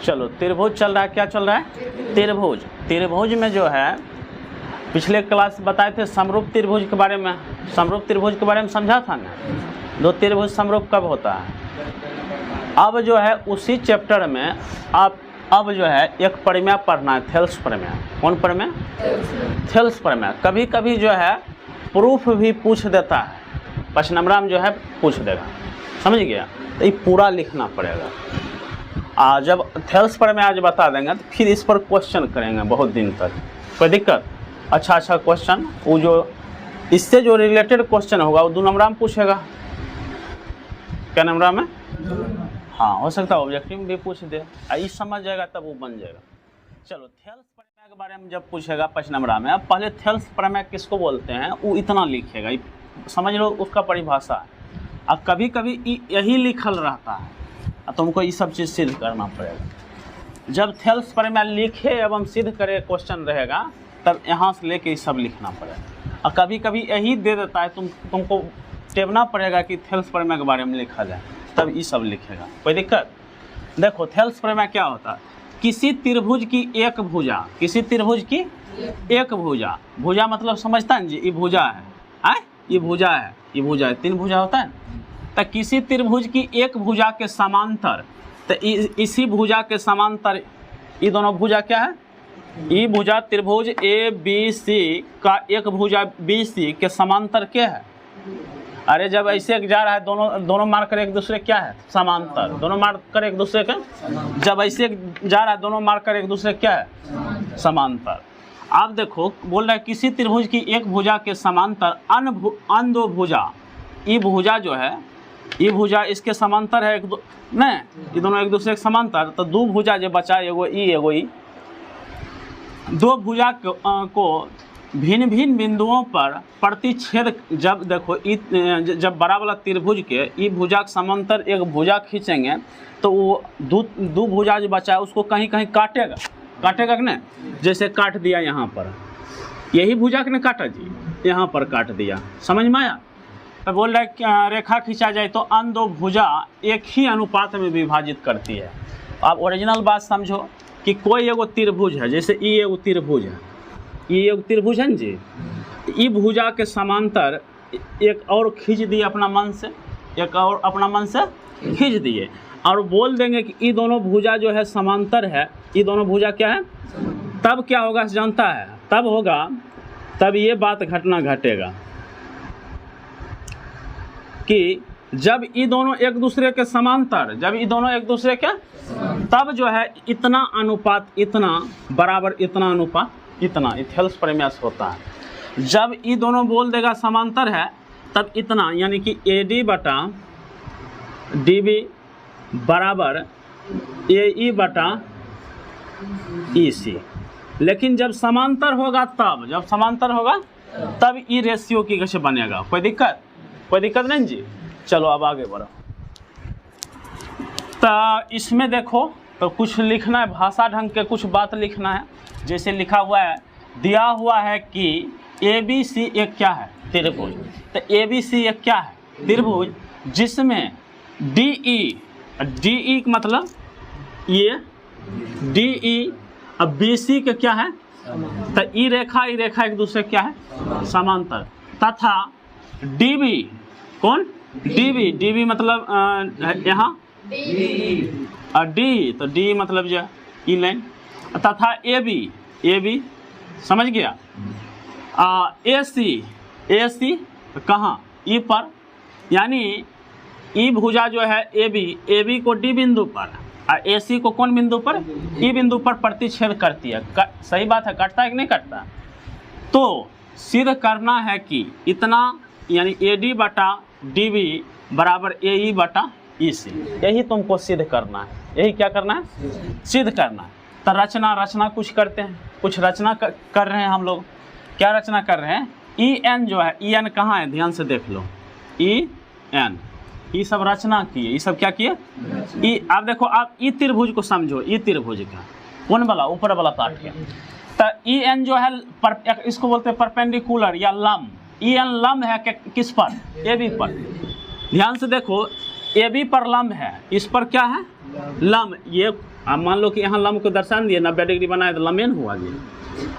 चलो त्रिभुज चल रहा है, क्या चल रहा है? त्रिभुज। त्रिभुज में जो है पिछले क्लास बताए थे समरूप त्रिभुज के बारे में, समरूप त्रिभुज के बारे में समझा था ना, दो त्रिभुज समरूप कब होता है। अब जो है उसी चैप्टर में आप अब जो है एक प्रमेय पढ़ना है, थेल्स प्रमेय। कौन प्रमेय? थेल्स प्रमेय। कभी कभी जो है प्रूफ भी पूछ देता है, 5 नंबर में जो है पूछ देगा, समझ गया? तो ये पूरा लिखना पड़ेगा। जब थेल्स प्रमेय आज बता देंगे तो फिर इस पर क्वेश्चन करेंगे बहुत दिन तक, कोई दिक्कत? अच्छा क्वेश्चन, वो जो इससे जो रिलेटेड क्वेश्चन होगा वो 2 नंबर में पूछेगा। क्या नंबर में? हाँ, हो सकता है ऑब्जेक्टिव में भी पूछ दे, इस समझ जाएगा तब वो बन जाएगा। चलो थेल्स प्रमेय के बारे में जब पूछेगा 5 नंबर में, अब पहले थेल्स प्रमेय किसको बोलते हैं वो इतना लिखेगा, समझ लो उसका परिभाषा है। अब कभी कभी यही लिखल रहता है, तुमको ये सब चीज़ सिद्ध करना पड़ेगा। जब थेल्स प्रमेय लिखे एवं सिद्ध करे क्वेश्चन रहेगा तब यहाँ से लेके ये सब लिखना पड़ेगा। और कभी कभी यही दे देता है, तुमको टेबना पड़ेगा कि थेल्स प्रमेय के बारे में लिखा जाए, तब ये सब लिखेगा, कोई दिक्कत? देखो थेल्स प्रमेय क्या होता है? किसी त्रिभुज की एक भुजा, किसी त्रिभुज की एक भुजा, भुजा मतलब समझता है जी, ये भुजा है, ये भुजा है, ये भुजा है, 3 भुजा होता है। तो किसी त्रिभुज की एक भुजा के समांतर, तो इसी भुजा के समांतर ये दोनों भुजा क्या है? ये भुजा त्रिभुज ABC का एक भुजा BC के समांतर क्या है? अरे जब ऐसे जा रहा है दोनों मार्कर एक दूसरे क्या है? समांतर। दोनों मार्कर एक दूसरे के, जब ऐसे जा रहा है दोनों मार्कर एक दूसरे क्या है? समांतर। आप देखो बोल रहा है किसी त्रिभुज की एक भुजा के समांतर अन्य 2 भुजा, ये भुजा जो है, ये भुजा इसके समांतर है, नहीं ये दोनों एक दूसरे के समांतर, तो 2 भुजा जो बचा, एगो ई, 2 भुजा को भिन्न भिन्न बिंदुओं पर प्रतिच्छेद, जब देखो जब बड़ा वाला त्रिभुज के ई भुजा के समांतर एक भुजा खींचेंगे तो वो 2 भुजा जो बचा है उसको कहीं कहीं काटेगा कि नहीं? जैसे काट दिया यहाँ पर, यही भुजा के नहीं काटा जी, यहाँ पर काट दिया, समझ में आया? तो बोल रहा है कि रेखा खींचा जाए तो अन्य 2 भुजा एक ही अनुपात में विभाजित करती है। आप ओरिजिनल बात समझो कि कोई एगो त्रिभुज है, जैसे ये एगो त्रिभुज है, ये एक त्रिभुज है ना जी, ये भुजा के समांतर एक और खींच दिए अपना मन से, एक और अपना मन से खींच दिए, और बोल देंगे कि ये दोनों भुजा जो है समांतर है, ये दोनों भुजा क्या है? तब क्या होगा जानता है? तब होगा, तब ये बात घटना घटेगा कि जब ये दोनों एक दूसरे के समांतर, जब ये दोनों एक दूसरे के, तब जो है इतना अनुपात, इतना बराबर इतना अनुपात इतना, थेल्स प्रमेय होता है। जब ये दोनों बोल देगा समांतर है तब इतना, यानी कि AD बटा DB बराबर AE बटा EC। लेकिन जब समांतर होगा तब, जब समांतर होगा तब ये रेशियो की कैसे बनेगा? कोई दिक्कत? कोई दिक्कत नहीं जी। चलो अब आगे बढ़ो। तो इसमें देखो तो कुछ लिखना है, भाषा ढंग के कुछ बात लिखना है। जैसे लिखा हुआ है, दिया हुआ है कि ABC एक क्या है? त्रिभुज। तो ABC एक क्या है? त्रिभुज, जिसमें DE मतलब ये DE अब BC के क्या है? तो ई रेखा एक दूसरे क्या है? समांतर। तथा DB, कौन? DB मतलब यहाँ D, तो D मतलब जो ई लाइन, तथा AB समझ गया? AC कहाँ? ई पर, यानी ई भुजा जो है AB को D बिंदु पर और AC को कौन बिंदु पर? ई बिंदु पर प्रतिच्छेद करती है। सही बात है, कटता है कि नहीं कटता? तो सिद्ध करना है कि इतना, यानी AD बटा DB बराबर AE बटा EC, यही तुमको सिद्ध करना है। यही क्या करना है? सिद्ध करना है। तो रचना कुछ करते हैं, कुछ रचना कर रहे हैं हम लोग। क्या रचना कर रहे हैं? EN जो है, EN कहाँ है? ध्यान से देख लो, EN, ये सब रचना किए, ये सब क्या किए? आप देखो, आप ई त्रिभुज को समझो, ई त्रिभुज का कौन वाला? ऊपर वाला पार्ट के। तो EN जो है इसको बोलते हैं परपेंडिकुलर या लंब। EN लंब है किस पर? AB पर। ध्यान से देखो, AB पर लंब है, इस पर क्या है? लम, ये मान लो कि यहाँ लम को दर्शान दिए 90 डिग्री बनाए तो लमेन हुआ जी।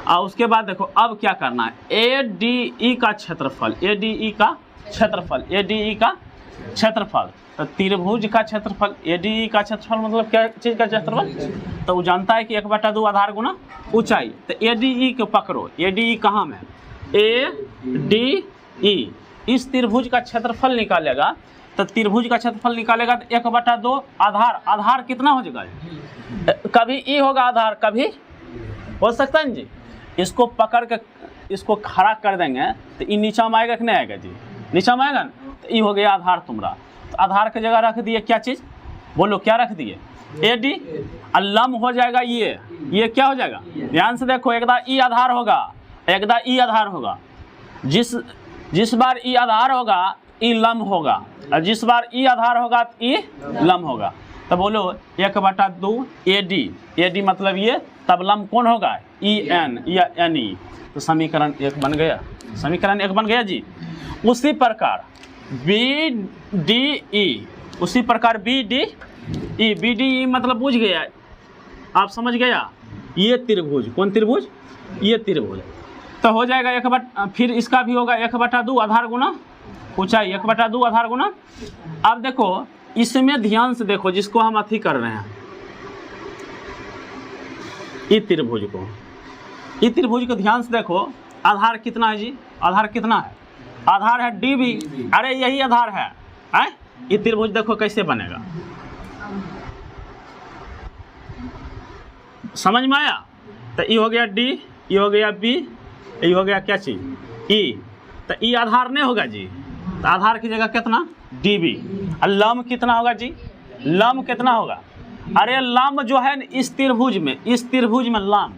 और उसके बाद देखो अब क्या करना है, ADE का क्षेत्रफल, ADE का क्षेत्रफल, ADE का क्षेत्रफल, तो त्रिभुज का क्षेत्रफल, ADE का क्षेत्रफल मतलब क्या चीज़ का क्षेत्रफल, तो वो जानता है कि 1/2 आधार गुना ऊंचाई। तो ADE को पकड़ो, ADE कहाँ में, ADE इस त्रिभुज का क्षेत्रफल निकालेगा, तो त्रिभुज का क्षेत्रफल निकालेगा तो 1/2 आधार, आधार कितना हो जाएगा, कभी E होगा आधार, कभी हो सकता है जी। इसको पकड़ के इसको खड़ा कर देंगे तो ये नीचा में आएगा कि नहीं आएगा जी, नीचा में आएगा ना, तो ये हो गया आधार तुम्हारा। तो आधार की जगह रख दिए क्या चीज़, बोलो क्या रख दिए, AD, लम हो जाएगा ये क्या हो जाएगा, ध्यान से देखो, एकदा E आधार होगा, एकदा E आधार होगा, जिस बार E आधार होगा E लम होगा, और जिस बार E आधार होगा तो E लम होगा। तो बोलो 1/2 AD मतलब ये, तब लम कौन होगा, EN या NE, तो समीकरण 1 बन गया, समीकरण 1 बन गया जी। उसी प्रकार BDE, उसी प्रकार BDE मतलब बुझ गया, आप समझ गया, ये त्रिभुज, कौन त्रिभुज, ये त्रिभुज, तो हो जाएगा फिर इसका भी होगा 1/2 आधार गुना ऊंचाई, 1/2 आधार गुना। अब देखो इसमें ध्यान से देखो, जिसको हम अथी कर रहे हैं, इस त्रिभुज को ध्यान से देखो, आधार कितना है जी, आधार कितना है, आधार है DB, अरे यही आधार है, ये त्रिभुज देखो कैसे बनेगा, समझ में आया। तो ये हो गया D, ये हो गया B, ये हो गया क्या चीज E, तो E आधार नहीं होगा जी, तो आधार की जगह कितना DB, और लम कितना होगा जी, लम कितना होगा, अरे लम जो है इस त्रिभुज में लम,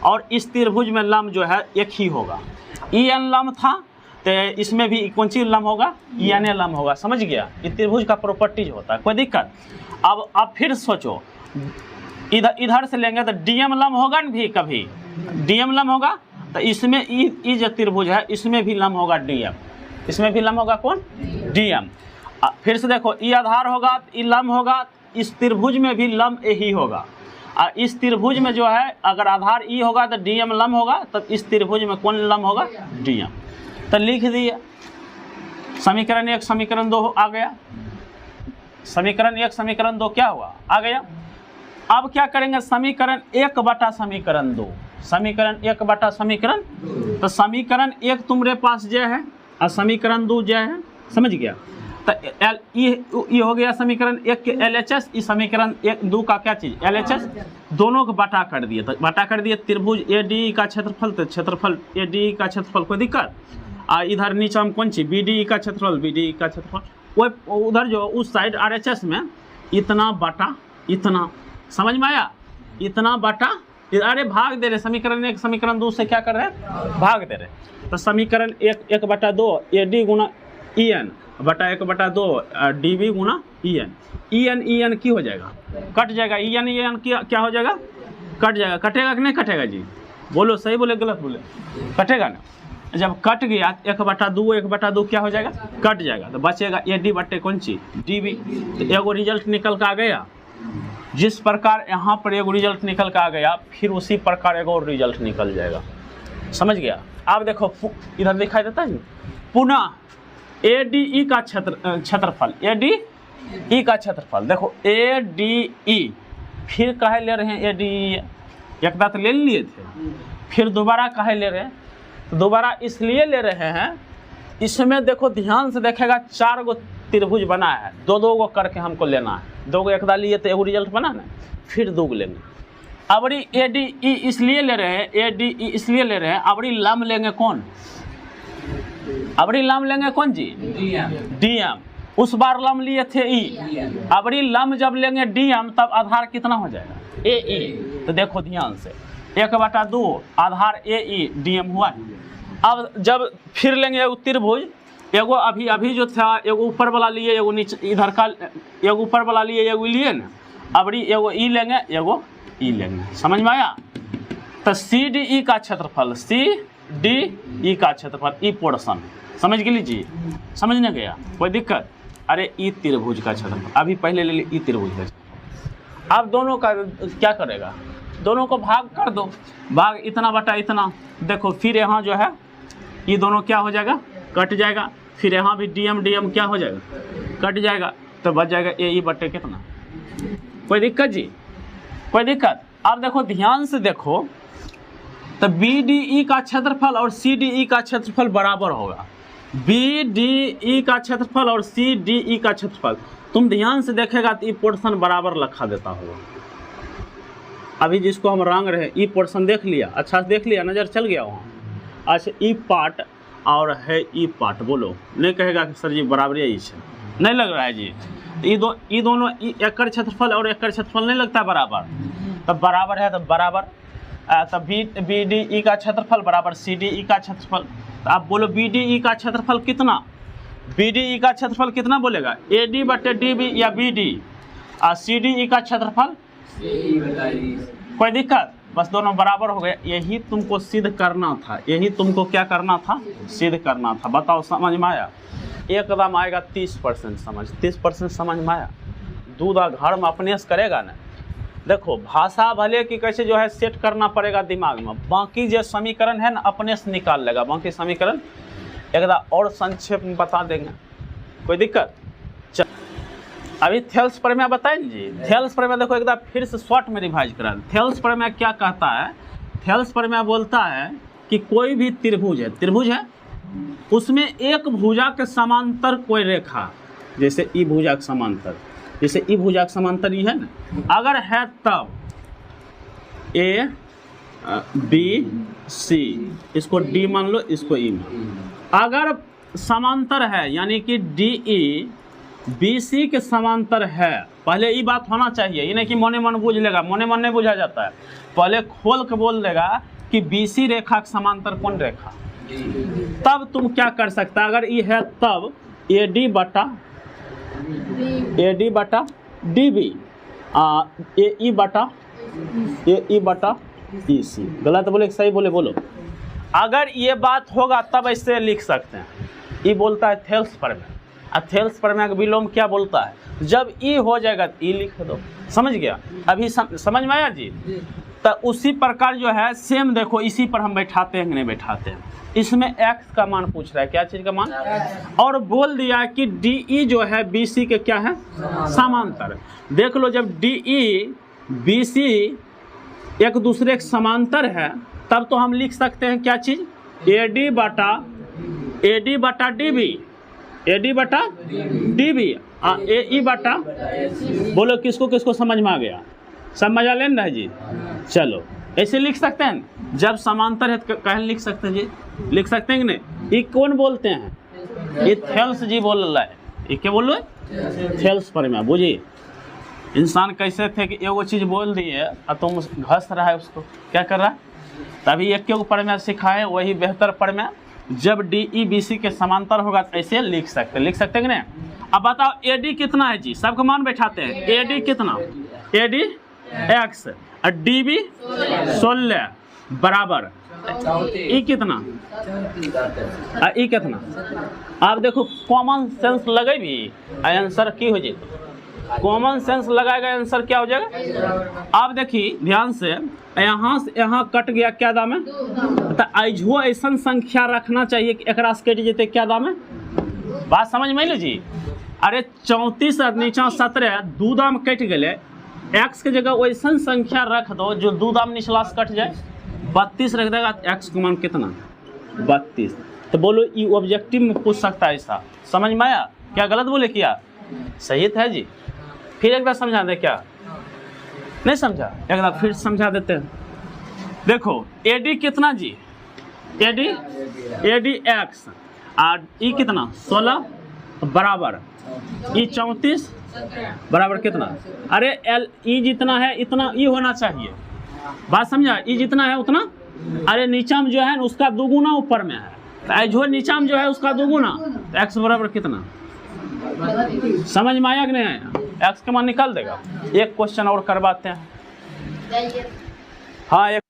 और इस त्रिभुज में लम जो है एक ही होगा, EN लम था, तो इसमें भी कौन सी लम होगा, EN लम होगा, समझ गया, ये त्रिभुज का प्रॉपर्टीज होता है, कोई दिक्कत। अब फिर सोचो, इधर से लेंगे तो DM लम होगा ना, भी कभी DM लम होगा, तो इसमें ई जो त्रिभुज है इसमें भी लम होगा DM, इसमें भी लम होगा कौन, DM। फिर से देखो ई आधार होगा, ई लम होगा, इस त्रिभुज में भी लम ही होगा, और इस त्रिभुज में जो है अगर आधार ई होगा तो DM लम होगा, तब इस त्रिभुज में कौन लम होगा, DM। तो लिख दिए समीकरण 1 समीकरण 2 आ गया, समीकरण 1 समीकरण 2 क्या हुआ, आ गया। अब क्या करेंगे, समीकरण 1 बटा समीकरण 2, समीकरण 1 बटा समीकरण, तो समीकरण 1 तुम्हारे पास जो है और समीकरण 2 जो है, समझ गया। तो ये हो गया समीकरण 1 के LHS, इस समीकरण 2 का क्या चीज़ LHS, दोनों को बटा कर दिए, तो बटा कर दिए त्रिभुज ADE का क्षेत्रफल, तो क्षेत्रफल ADE का क्षेत्रफल, कोई दिक्कत। इधर नीचे हम कौन सी BDE का क्षेत्रफल, BDE का क्षेत्रफल, वो उधर जो उस साइड RHS में इतना बटा इतना, समझ में आया, इतना बटा, अरे भाग दे रहे, समीकरण 1 समीकरण 2 से क्या कर रहे हैं, भाग दे रहे। तो समीकरण 1/2 AD गुना EN बटा 1/2 DB गुना EN की हो जाएगा, कट जाएगा, EN क्या हो जाएगा, कट जाएगा, कटेगा कि नहीं कटेगा जी, बोलो सही बोले गलत बोले, कटेगा ना। जब कट गया 1/2 क्या हो जाएगा, कट जाएगा, तो बचेगा AD बटे कौन सी DB। तो एगो रिजल्ट निकल कर आ गया, जिस प्रकार यहाँ पर एगो रिजल्ट निकल कर आ गया, फिर उसी प्रकार एगो रिजल्ट निकल जाएगा, समझ गया। अब देखो इधर दिखाई देता है पुनः ADE का क्षेत्रफल, ADE का क्षेत्रफल, देखो ADE, फिर काहे ले रहे हैं ADE, एक बात ले लिए थे, फिर दोबारा काहे ले रहे हैं, तो दोबारा इसलिए ले रहे हैं, इसमें देखो ध्यान से देखेगा 4 गो त्रिभुज बना है, 2-2 गो करके हमको लेना है, 2 गो एकदा लिए तो एगो रिजल्ट बना ना, फिर 2 गो लेंगे। अबरी ADE इसलिए ले रहे हैं, ADE इसलिए ले रहे हैं, अबरी लम लेंगे कौन, अबरी लम लेंगे कौन जी, DM, उस बार लम लिए थे E, अबरी लम जब लेंगे DM तब आधार कितना हो जाएगा, AE। तो देखो ध्यान से 1/2 आधार AE DM हुआ। अब जब फिर लेंगे एगो त्रिभुज, एगो अभी जो था एगो ऊपर वाला लिए, एगो नीचे इधर का, एगो ऊपर वाला लिए, एगो लिए ना, अबरी एगो E लेंगे, एगो E लेंगे, समझ में आया। तो CDE का क्षेत्रफल, CDE का क्षेत्रफल, ई पोर्शन, समझ के लीजिए, समझने गया, कोई दिक्कत। अरे ई त्रिभुज का क्षेत्रफल, अभी पहले ले ली ई त्रिभुज का, अब दोनों का क्या करेगा, दोनों को भाग कर दो, भाग इतना बटा इतना। देखो फिर यहाँ जो है ये दोनों क्या हो जाएगा, कट जाएगा। फिर यहाँ भी डीएम डीएम क्या हो जाएगा, कट जाएगा। तो बच जाएगा ए ई बटे कितना। कोई दिक्कत जी, कोई दिक्कत। अब देखो ध्यान से देखो, तो बी डी ई का क्षेत्रफल और सी डी ई का क्षेत्रफल बराबर होगा। बी डी ई का क्षेत्रफल और सी डी ई का क्षेत्रफल, तुम ध्यान से देखेगा तो ये पोर्शन बराबर लिखा देता होगा। अभी जिसको हम रंग रहे ये पोर्शन देख लिया, अच्छा से देख लिया, नज़र चल गया वहाँ। अच्छा ई पार्ट और है ई पार्ट, बोलो नहीं कहेगा कि सर जी बराबर यही है, नहीं लग रहा है जी। ये दोनों एकड़ क्षेत्रफल और एकड़ क्षेत्रफल नहीं लगता बराबर, तब बराबर है, तब बराबर। तब बी डी ई का क्षेत्रफल बराबर सी डी ई का क्षेत्रफल। तो आप बोलो बी डी ई का क्षेत्रफल कितना, बी डी ई का क्षेत्रफल कितना बोलेगा, ए डी बटे डी बी या B D. C D E का क्षेत्रफल, कोई दिक्कत, बस दोनों बराबर हो गए। यही तुमको सिद्ध करना था, यही तुमको क्या करना था, सिद्ध करना था। बताओ समझ में आया। एकदम आएगा 30% समझ, 30% समझ में आया। दूध घर में अपने से करेगा ना। देखो भाषा भले कि कैसे जो है सेट करना पड़ेगा दिमाग में, बाकी जो समीकरण है ना अपने से निकाल लेगा। बाकी समीकरण एकदम और संक्षेप में बता देंगे, कोई दिक्कत। चल अभी थेल्स प्रमेय बताएं जी। थेल्स प्रमेय देखो एकदम फिर से शॉर्ट में रिवाइज करा। थेल्स प्रमेय क्या कहता है, थेल्स प्रमेय बोलता है कि कोई भी त्रिभुज है, उसमें एक भुजा के समांतर कोई रेखा, जैसे ई भुजा के समांतर, जैसे ई भुजा के समांतर ये है ना, अगर है तब ए बी सी, इसको डी मान लो, इसको ई मान। अगर समांतर है यानी कि डी ई बी सी के समांतर है, पहले ये बात होना चाहिए, ये नहीं कि मने मन बूझ लेगा, मने मन नहीं बुझा जाता है। पहले खोल के बोल देगा कि बी सी रेखा के समांतर कौन रेखा, तब तुम क्या कर सकता है। अगर ये है तब ए डी बटा डी बी, ए ई बटा ई सी। गलत बोले सही बोले, बोलो। अगर ये बात होगा तब ऐसे लिख सकते हैं। ये बोलता है थेल्स प्रमेय। थेल्स प्रमेय का विलोम क्या बोलता है, जब ई हो जाएगा तो ई लिख दो। समझ गया, अभी समझ में आया जी। तो उसी प्रकार जो है सेम देखो, इसी पर हम बैठाते हैं कि नहीं बैठाते हैं। इसमें x का मान पूछ रहा है, क्या चीज़ का मान, और बोल दिया कि डी ई जो है बी सी के क्या है, समांतर। देख लो जब डी ई बी सी एक दूसरे के समांतर है, तब तो हम लिख सकते हैं क्या चीज़, ए डी बटा डी बी, ए डी बटा डी बी, ए ई बटा, बोलो किसको किसको समझ में आ गया, सब मजा लेना है जी। चलो ऐसे लिख सकते हैं, जब समांतर है तो कहीं लिख सकते हैं जी, लिख सकते हैं कि नहीं। ये कौन बोलते हैं, ये थेल्स जी बोल रहा है। ये क्या बोल रहे हैं, थेल्स प्रमेय। बुझिए इंसान कैसे थे कि एगो चीज़ बोल दिए और तुम घस रहा है उसको, क्या कर रहा है। तभी एक प्रमेय सिखाए, वही बेहतर प्रमेय। जब डी ई बी सी के समांतर होगा तो ऐसे लिख सकते हैं कि नहीं। अब बताओ ए डी कितना है जी, सबका मान बैठाते हैं। ए डी कितना, ए डी एक्स और डी बी 16 बराबर ई कितना, ई कितना। आप देखो कॉमन सेंस लगे भी आंसर की हो जाए, कॉमन सेंस लगाएगा आंसर क्या हो जाएगा। आप देखिए ध्यान से, यहाँ से यहाँ कट गया, क्या दाम है, तो आइजो ऐसा संख्या रखना चाहिए कि एक रास कट जेते, क्या दाम है, बात समझ में लो जी। अरे 34 नीचा 17 दू दाम कट गए, एक्स के जगह वैसा संख्या रख दो जो दू दाम निचला से कट जाए, 32 रख देगा। एक्स का मान कितना, 32। तो बोलो ये ऑब्जेक्टिव में पूछ सकता है ऐसा, समझ में आया क्या, गलत बोले क्या, सही है जी। फिर एक बार समझा दे, क्या नहीं समझा, एक बार फिर समझा देते हैं। देखो ए डी कितना जी, ए डी एक्स और ई कितना 16 बराबर ई 34 बराबर कितना, अरे एल ई जितना है इतना ई होना चाहिए, बात समझा। ई जितना है उतना, अरे नीचा में जो है उसका दोगुना ऊपर में है, जो नीचा में जो है उसका दोगुना, तो एक्स बराबर कितना, समझ में आया कि नहीं आया। एक्स का मान निकाल देगा। एक क्वेश्चन और करवाते हैं, हाँ एक